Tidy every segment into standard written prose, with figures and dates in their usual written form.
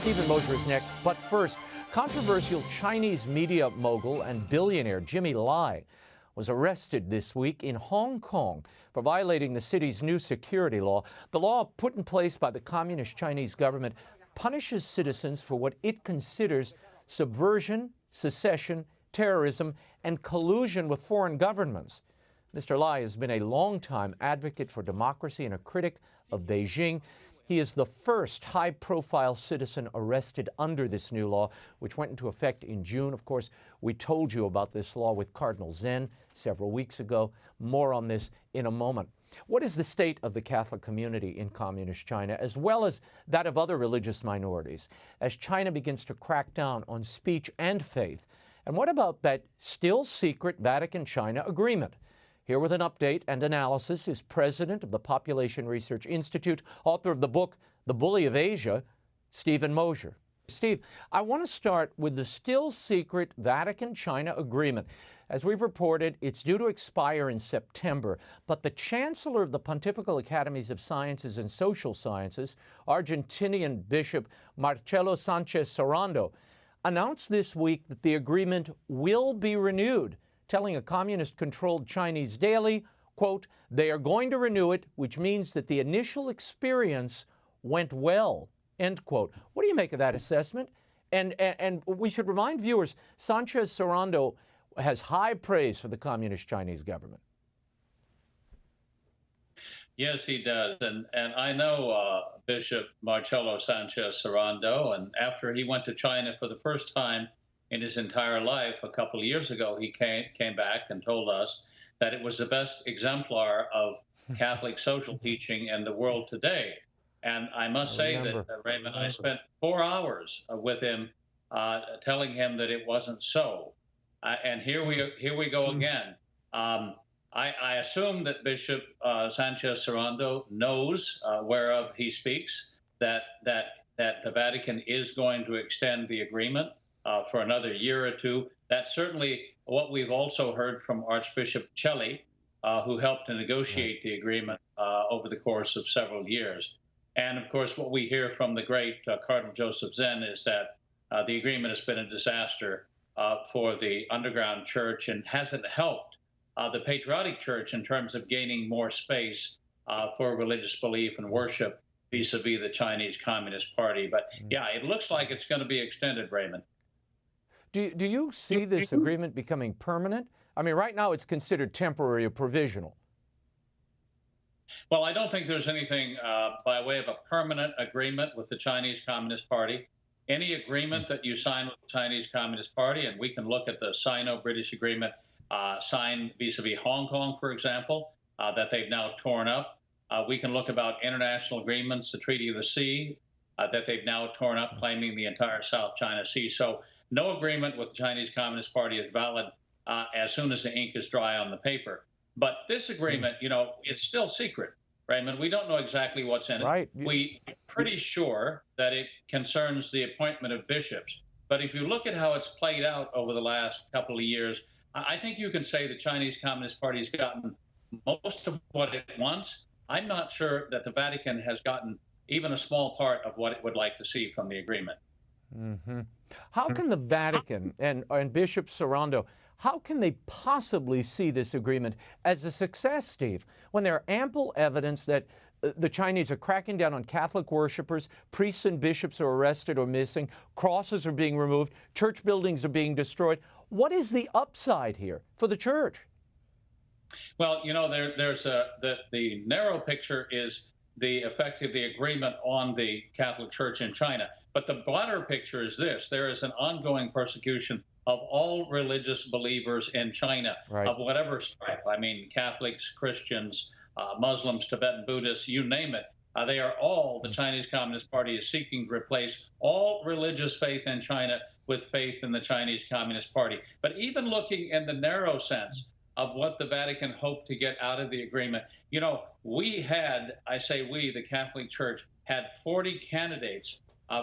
Stephen Mosher is next, but first, controversial Chinese media mogul and billionaire Jimmy Lai was arrested this week in Hong Kong for violating the city's new security law. The law put in place by the Communist Chinese government punishes citizens for what it considers subversion, secession, terrorism, and collusion with foreign governments. Mr. Lai has been a longtime advocate for democracy and a critic of Beijing. He is the first high-profile citizen arrested under this new law, which went into effect in June. Of course, we told you about this law with Cardinal Zen several weeks ago. More on this in a moment. What is the state of the Catholic community in Communist China, as well as that of other religious minorities, as China begins to crack down on speech and faith? And what about that still secret Vatican-China agreement? Here with an update and analysis is president of the Population Research Institute, author of the book, The Bully of Asia, Stephen Mosher. Steve, I want to start with the still secret Vatican-China agreement. As we've reported, it's due to expire in September, but the chancellor of the Pontifical Academies of Sciences and Social Sciences, Argentinian Bishop Marcelo Sanchez Sorando, announced this week that the agreement will be renewed, telling a communist-controlled Chinese daily, quote, they are going to renew it, which means that the initial experience went well, end quote. What do you make of that assessment? And we should remind viewers, Sanchez Sorando has high praise for the Communist Chinese government. Yes, he does. And I know Bishop Marcelo Sanchez Sorando, and after he went to China for the first time in his entire life a couple of years ago, he came back and told us that it was the best exemplar of Catholic social teaching in the world today. And I must say that, Raymond, I spent 4 hours with him telling him that it wasn't so. And here we go again. I assume that Bishop Sanchez Sorando knows whereof he speaks, that the Vatican is going to extend the agreement for another year or two. That's certainly what we've also heard from Archbishop Celli, who helped to negotiate the agreement over the course of several years. And of course, what we hear from the great Cardinal Joseph Zen is that the agreement has been a disaster for the underground church and hasn't helped the patriotic church in terms of gaining more space for religious belief and worship vis-a-vis the Chinese Communist Party. But yeah, it looks like it's going to be extended, Raymond. Do you see this agreement becoming permanent? I mean, right now it's considered temporary or provisional. Well, I don't think there's anything by way of a permanent agreement with the Chinese Communist Party. Any agreement that you sign with the Chinese Communist Party, and we can look at the Sino-British agreement signed vis-a-vis Hong Kong, for example, that they've now torn up. We can look about international agreements, the Treaty of the Sea, that they've now torn up, claiming the entire South China Sea. So no agreement with the Chinese Communist Party is valid as soon as the ink is dry on the paper. But this agreement, you know, it's still secret, Raymond. We don't know exactly what's in it. Right. We're pretty sure that it concerns the appointment of bishops. But if you look at how it's played out over the last couple of years, I think you can say the Chinese Communist Party has gotten most of what it wants. I'm not sure that the Vatican has gotten even a small part of what it would like to see from the agreement. How can the Vatican and Bishop Sorando, how can they possibly see this agreement as a success, Steve, when there are ample evidence that the Chinese are cracking down on Catholic worshipers, priests and bishops are arrested or missing, crosses are being removed, church buildings are being destroyed? What is the upside here for the church? Well, you know, there's the narrow picture is the effect of the agreement on the Catholic Church in China. But the broader picture is this. There is an ongoing persecution of all religious believers in China, of whatever stripe. I mean, Catholics, Christians, Muslims, Tibetan Buddhists, you name it. They are all, the Chinese Communist Party is seeking to replace all religious faith in China with faith in the Chinese Communist Party. But even looking in the narrow sense of what the Vatican hoped to get out of the agreement, you know, we had, I say we, the Catholic Church, had 40 candidates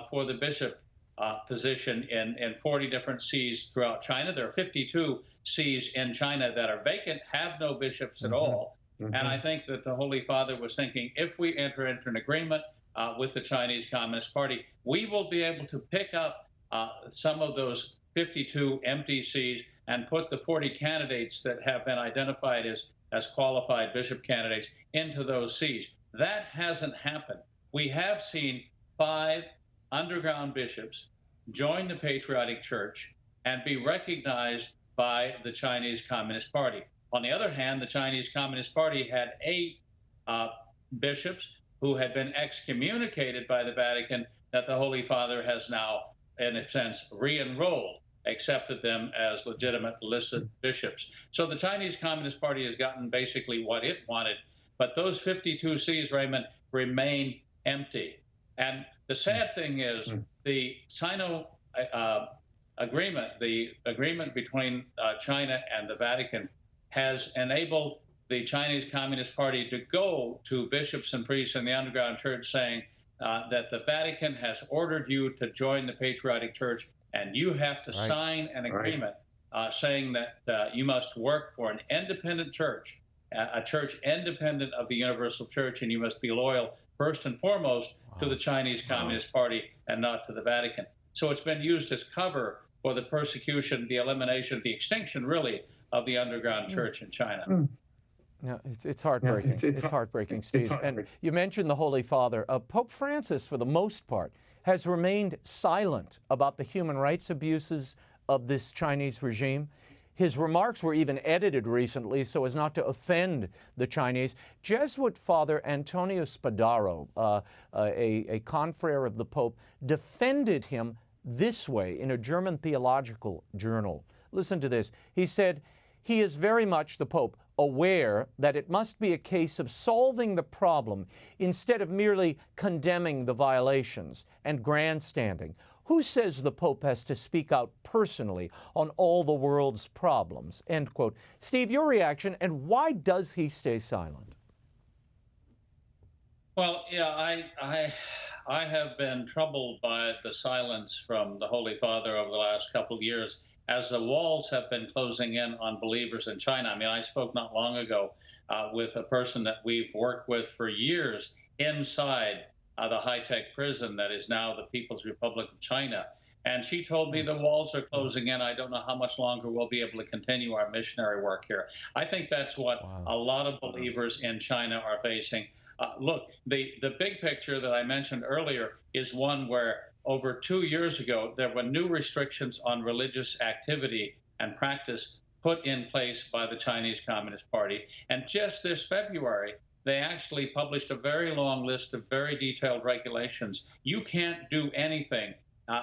for the bishop position in 40 different sees throughout China. There are 52 sees in China that are vacant, have no bishops at all. And I think that the Holy Father was thinking, if we enter into an agreement with the Chinese Communist Party, we will be able to pick up some of those 52 empty sees and put the 40 candidates that have been identified as qualified bishop candidates into those sees. That hasn't happened. We have seen 5 underground bishops join the Patriotic Church and be recognized by the Chinese Communist Party. On the other hand, the Chinese Communist Party had 8 bishops who had been excommunicated by the Vatican that the Holy Father has now, in a sense, re-enrolled, accepted them as legitimate listed bishops. So the Chinese Communist Party has gotten basically what it wanted, but those 52 sees, Raymond, remain empty. And the sad thing is the Sino agreement, the agreement between China and the Vatican, has enabled the Chinese Communist Party to go to bishops and priests in the underground church saying that the Vatican has ordered you to join the Patriotic Church, and you have to sign an agreement saying that you must work for an independent church, a church independent of the Universal Church, and you must be loyal first and foremost to the Chinese Communist Party and not to the Vatican. So it's been used as cover for the persecution, the elimination, the extinction, really, of the underground church in China. Yeah, it's heartbreaking. It's heartbreaking, Steve. And you mentioned the Holy Father. Pope Francis, for the most part, has remained silent about the human rights abuses of this Chinese regime. His remarks were even edited recently so as not to offend the Chinese. Jesuit Father Antonio Spadaro, a confrere of the Pope, defended him this way in a German theological journal. Listen to this. He said, he is very much, the Pope, aware that it must be a case of solving the problem instead of merely condemning the violations and grandstanding. Who says the Pope has to speak out personally on all the world's problems? End quote. Steve, your reaction, and why does he stay silent? Well, yeah, I have been troubled by the silence from the Holy Father over the last couple of years as the walls have been closing in on believers in China. I mean, I spoke not long ago with a person that we've worked with for years inside the high-tech prison that is now the People's Republic of China. And she told me the walls are closing in. I don't know how much longer we'll be able to continue our missionary work here. I think that's what a lot of believers in China are facing. Look, the big picture that I mentioned earlier is one where over 2 years ago, there were new restrictions on religious activity and practice put in place by the Chinese Communist Party. And just this February, they actually published a very long list of very detailed regulations. You can't do anything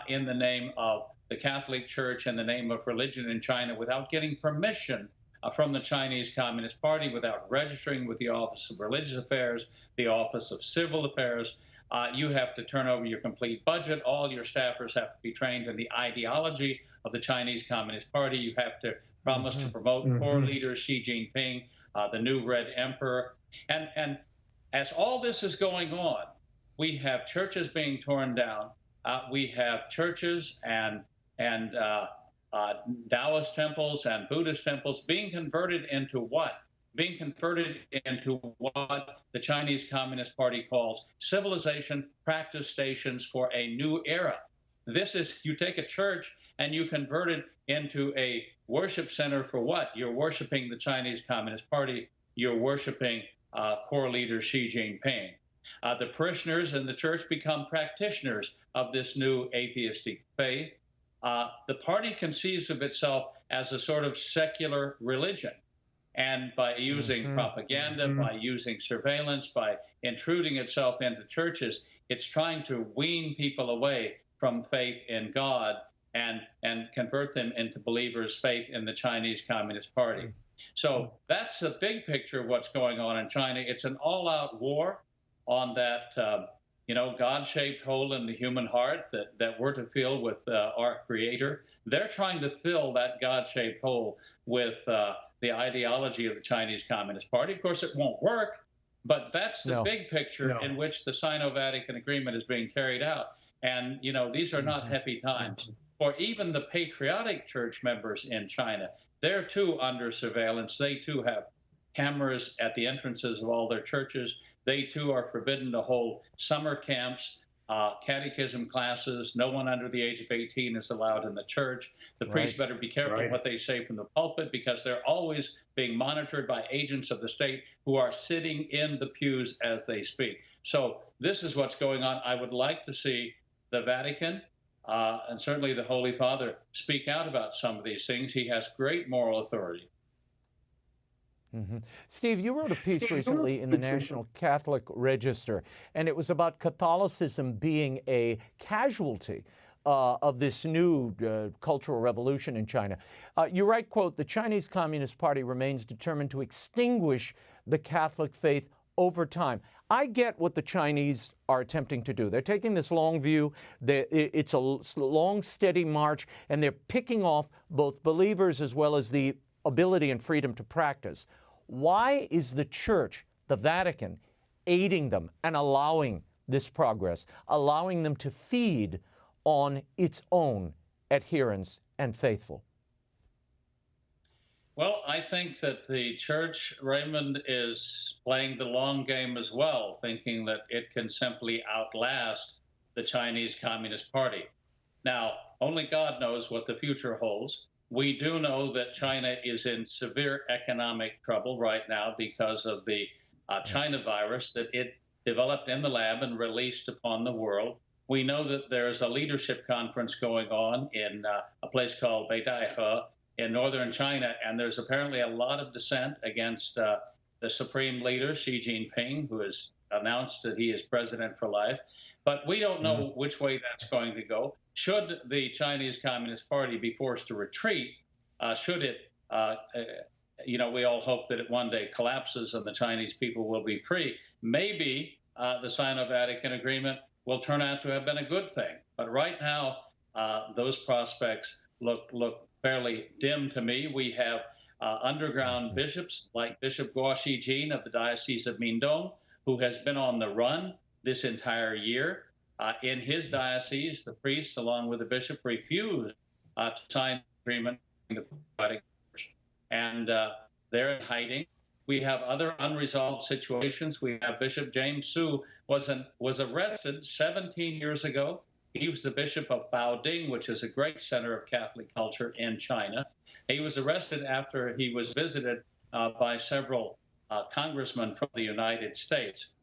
in the name of the Catholic Church, in the name of religion in China, without getting permission from the Chinese Communist Party, without registering with the Office of Religious Affairs, the Office of Civil Affairs. You have to turn over your complete budget. All your staffers have to be trained in the ideology of the Chinese Communist Party. You have to promise to promote core leader Xi Jinping, the new Red Emperor. And as all this is going on, we have churches being torn down. We have churches and Taoist temples and Buddhist temples being converted into what? Being converted into what the Chinese Communist Party calls civilization practice stations for a new era. This is, you take a church and you convert it into a worship center for what? You're worshiping the Chinese Communist Party. You're worshiping core leader Xi Jinping. The parishioners in the church become practitioners of this new atheistic faith. The party conceives of itself as a sort of secular religion. And by using propaganda, by using surveillance, by intruding itself into churches, it's trying to wean people away from faith in God and convert them into believers' faith in the Chinese Communist Party. So that's the big picture of what's going on in China. It's an all-out war on that, God-shaped hole in the human heart that we're to fill with our Creator. They're trying to fill that God-shaped hole with the ideology of the Chinese Communist Party. Of course, it won't work, but that's the big picture in which the Sino-Vatican Agreement is being carried out. And, these are not happy times. For even the patriotic church members in China, they're too under surveillance. They too have cameras at the entrances of all their churches. They too are forbidden to hold summer camps, catechism classes. No one under the age of 18 is allowed in the church. The priests better be careful what they say from the pulpit, because they're always being monitored by agents of the state who are sitting in the pews as they speak. So this is what's going on. I would like to see the Vatican and certainly the Holy Father speak out about some of these things. He has great moral authority. Mm-hmm. Steve, you wrote a piece recently in the National Catholic Register, and it was about Catholicism being a casualty of this new cultural revolution in China. You write, quote, "The Chinese Communist Party remains determined to extinguish the Catholic faith over time." I get what the Chinese are attempting to do. They're taking this long view. It's a long, steady march, and they're picking off both believers as well as the ability and freedom to practice. Why is the Church, the Vatican, aiding them and allowing this progress, allowing them to feed on its own adherents and faithful? Well, I think that the Church, Raymond, is playing the long game as well, thinking that it can simply outlast the Chinese Communist Party. Now, only God knows what the future holds. We do know that China is in severe economic trouble right now because of the China virus that it developed in the lab and released upon the world. We know that there's a leadership conference going on in a place called Beidaihe in northern China, and there's apparently a lot of dissent against the supreme leader, Xi Jinping, who has announced that he is president for life. But we don't know which way that's going to go. Should the Chinese Communist Party be forced to retreat, should it, we all hope that it one day collapses and the Chinese people will be free, maybe the Sino-Vatican agreement will turn out to have been a good thing. But right now, those prospects look fairly dim to me. We have underground bishops like Bishop Guo Shijin of the Diocese of Mindong, who has been on the run this entire year. In his diocese, the priests, along with the bishop, refused to sign the agreement with the Vatican Church, and they're in hiding. We have other unresolved situations. We have Bishop James Su was arrested 17 years ago. He was the bishop of Baoding, which is a great center of Catholic culture in China. He was arrested after he was visited by several congressmen from the United States.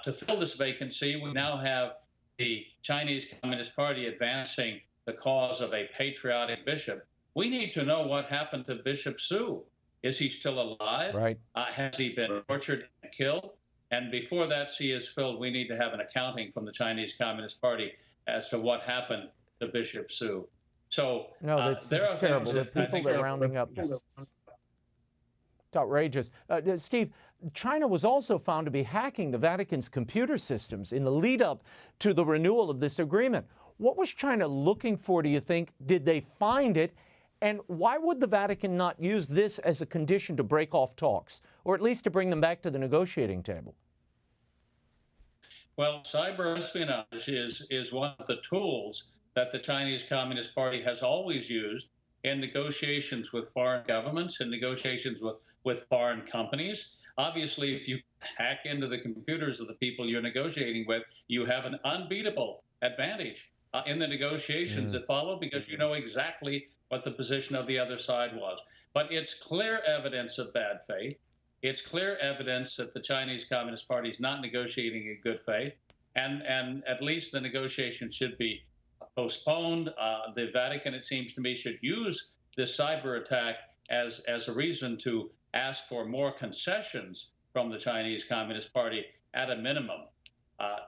To fill this vacancy, we now have the Chinese Communist Party advancing the cause of a patriotic bishop. We need to know what happened to Bishop Su. Is he still alive? Right. Has he been tortured and killed? And before that sea is filled, we need to have an accounting from the Chinese Communist Party as to what happened to Bishop Su. So no, that's terrible. The people they're rounding up. It's outrageous. Steve, China was also found to be hacking the Vatican's computer systems in the lead up to the renewal of this agreement. What was China looking for, do you think? Did they find it? And why would the Vatican not use this as a condition to break off talks, or at least to bring them back to the negotiating table? Well, cyber espionage is one of the tools that the Chinese Communist Party has always used in negotiations with foreign governments and negotiations with foreign companies. Obviously, if you hack into the computers of the people you're negotiating with, you have an unbeatable advantage in the negotiations that follow, because you know exactly what the position of the other side was. But it's clear evidence of bad faith. It's clear evidence that the Chinese Communist Party is not negotiating in good faith, and at least the negotiations should be postponed. The Vatican, it seems to me, should use this cyber attack as a reason to ask for more concessions from the Chinese Communist Party at a minimum.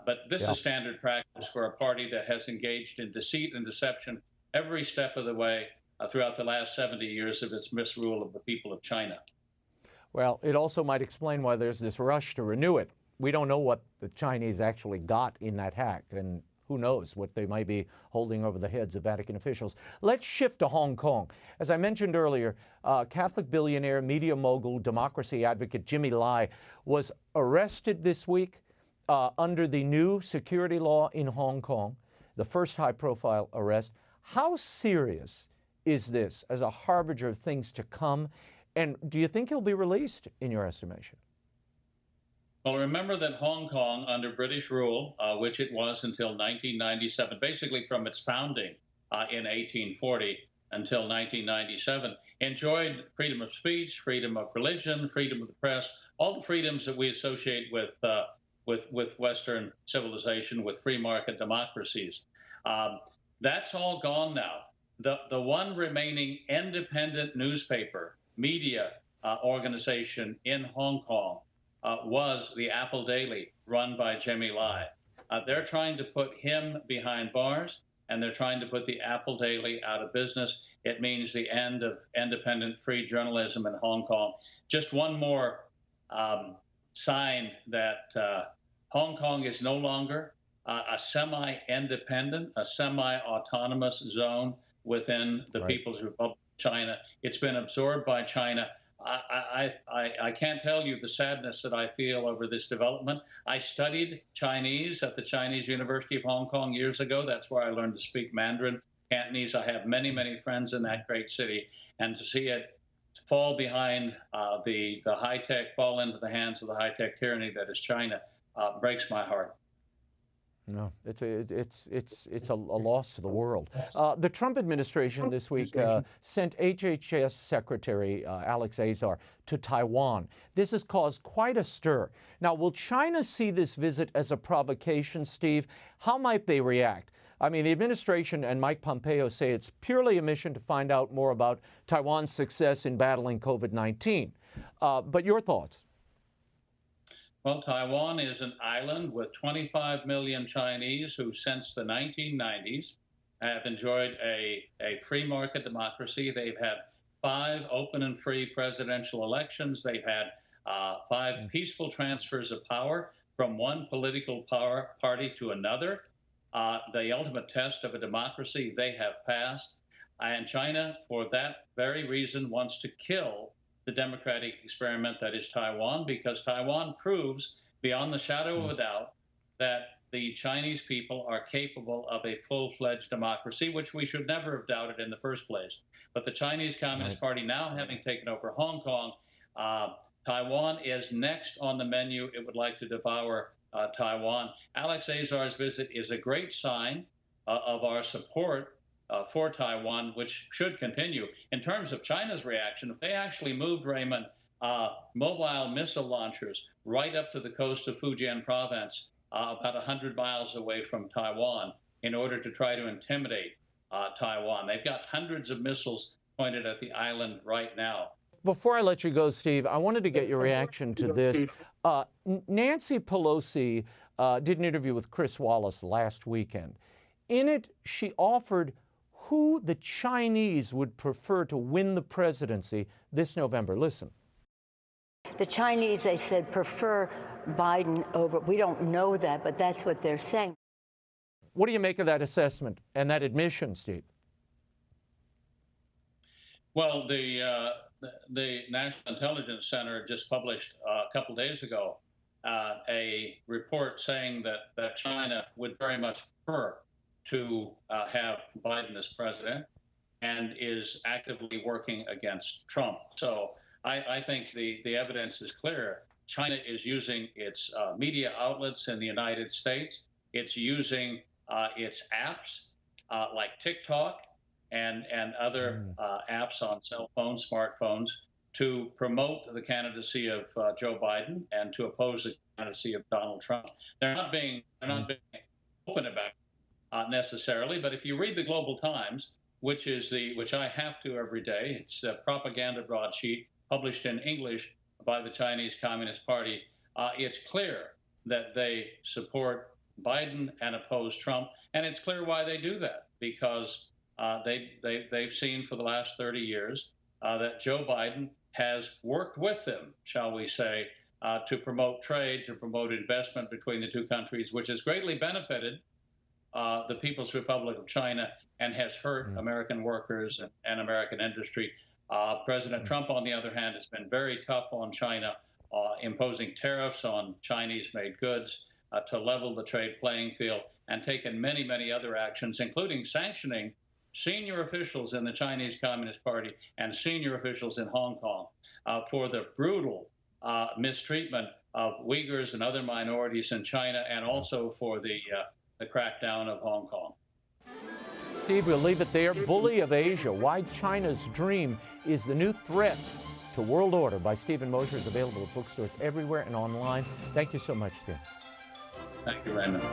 But this is standard practice for a party that has engaged in deceit and deception every step of the way throughout the last 70 years of its misrule of the people of China. Well, it also might explain why there's this rush to renew it. We don't know what the Chinese actually got in that hack, and who knows what they might be holding over the heads of Vatican officials. Let's shift to Hong Kong. As I mentioned earlier, Catholic billionaire, media mogul, democracy advocate Jimmy Lai was arrested this week under the new security law in Hong Kong, the first high-profile arrest. How serious is this as a harbinger of things to come? And do you think he'll be released, in your estimation? Well, remember that Hong Kong, under British rule, which it was until 1997, basically from its founding in 1840 until 1997, enjoyed freedom of speech, freedom of religion, freedom of the press, all the freedoms that we associate with Western civilization, with free market democracies. That's all gone now. The one remaining independent newspaper, media organization in Hong Kong was the Apple Daily, run by Jimmy Lai. They're trying to put him behind bars, and they're trying to put the Apple Daily out of business. It means the end of independent free journalism in Hong Kong. Just one more sign that Hong Kong is no longer a semi-independent, a semi-autonomous zone within the People's Republic of China. It's been absorbed by China. I can't tell you the sadness that I feel over this development. I studied Chinese at the Chinese University of Hong Kong years ago. That's where I learned to speak Mandarin, Cantonese. I have many, many friends in that great city. And to see it fall behind the high-tech, fall into the hands of the high-tech tyranny that is China, breaks my heart. No, it's a loss to the world. The Trump administration this week sent HHS Secretary Alex Azar to Taiwan. This has caused quite a stir. Now, will China see this visit as a provocation, Steve? How might they react? I mean, the administration and Mike Pompeo say it's purely a mission to find out more about Taiwan's success in battling COVID-19. But your thoughts? Well, Taiwan is an island with 25 million Chinese who, since the 1990s, have enjoyed a free market democracy. They've had 5 open and free presidential elections. They've had 5 peaceful transfers of power from one political party to another. The ultimate test of a democracy they have passed. And China, for that very reason, wants to kill the democratic experiment that is Taiwan, because Taiwan proves beyond the shadow of a doubt that the Chinese people are capable of a full-fledged democracy, which we should never have doubted in the first place. But the Chinese Communist Party now having taken over Hong Kong, Taiwan is next on the menu. It would like to devour Taiwan. Alex Azar's visit is a great sign of our support for Taiwan, which should continue. In terms of China's reaction, if they actually moved, Raymond, mobile missile launchers right up to the coast of Fujian province, about 100 miles away from Taiwan, in order to try to intimidate Taiwan. They've got hundreds of missiles pointed at the island right now. Before I let you go, Steve, I wanted to get your reaction to this. Nancy Pelosi did an interview with Chris Wallace last weekend. In it, she offered who the Chinese would prefer to win the presidency this November. Listen. The Chinese, they said, prefer Biden over. We don't know that, but that's what they're saying. What do you make of that assessment and that admission, Steve? Well, the National Intelligence Center just published a couple days ago a report saying that China would very much prefer to have Biden as president and is actively working against Trump. So I think the evidence is clear. China is using its media outlets in the United States. It's using its apps like TikTok and other apps on cell phones, smartphones, to promote the candidacy of Joe Biden and to oppose the candidacy of Donald Trump. They're not being open about it necessarily, but if you read the Global Times, which I have to every day, it's a propaganda broadsheet published in English by the Chinese Communist Party, it's clear that they support Biden and oppose Trump, and it's clear why they do that, because they've seen for the last 30 years that Joe Biden has worked with them, shall we say, to promote trade, to promote investment between the two countries, which has greatly benefited the People's Republic of China and has hurt American workers and American industry. President Trump, on the other hand, has been very tough on China, imposing tariffs on Chinese-made goods to level the trade playing field, and taken many, many other actions, including sanctioning senior officials in the Chinese Communist Party and senior officials in Hong Kong for the brutal mistreatment of Uyghurs and other minorities in China, and also for the crackdown of Hong Kong. Steve, we'll leave it there. Bully of Asia, Why China's Dream is the New Threat to World Order by Stephen Mosher is available at bookstores everywhere and online. Thank you so much, Steve. Thank you, Raymond.